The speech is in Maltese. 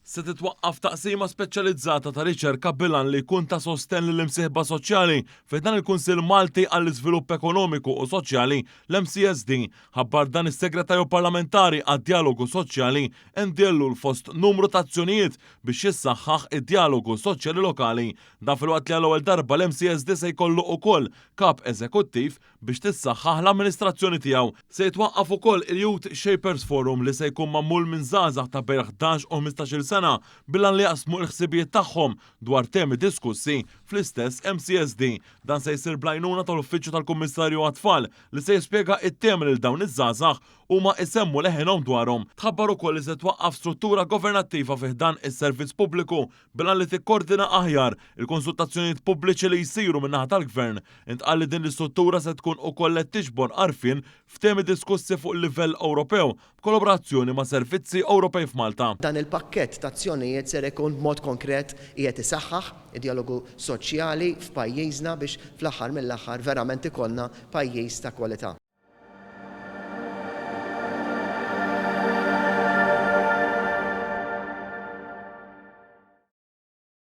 se titwaqqaf taqsima speċjalizzata ta' riċerka bilan li jkun ta' sosten lill-imsieħba soċjali f'dan il-Kunsill Malti għall-Iżvilupp Ekonomiku u Soċjali l-MCSD ħabbar dan is-Segretarju Parlamentari għad-Dialogu Soċjali Endiellu l-fost numru ta' azzjonijiet biex jissaħħaħ id-dialogu soċjali lokali. Dan filwaqt li għall-ewwel darba l-MCSD se jkollu wkoll kap eżekuttiv biex tissaħħaħ l-amministrazzjoni tiegħu. Se jitwaqqaf ukoll il-Youth Shapers Forum li se jkun magħmul minn żgħażagħ ta' bejn 11 u 15-il sena bilan li jaqsmu l-ħsibijiet tagħhom dwar temi diskussi fl-istess MCSD. Dan se jsir blajnuna tal-Uffiċċju tal-Kummissarju għat-Tfal li se jispjega it-temi lil dawn iż-żgħażagħ huma isemmu leħenhom dwarhom. Tħabbar ukoll li se twaqqaf struttura governattiva fih dan is-servizz pubbliku bilan li tikkoordina aħjar il-konsultazzjonijiet pubbliċi li jsiru min-naħa tal-Gvern. Intqal li din l-istruttura se tkun ukoll qed tixbor għarfien f'temi diskussi fuq livell Ewropew b'kollaborazzjoni ma' servizzi Ewropej f'Malta. Dan il-pakkett ta' azzjonijiet ser ikun b'mod konkret qiegħed isaħħaħ id-dialogu soċjali f'pajjiżna biex fl-aħħar mill-aħħar verament ikollna pajjiż ta' kwalità.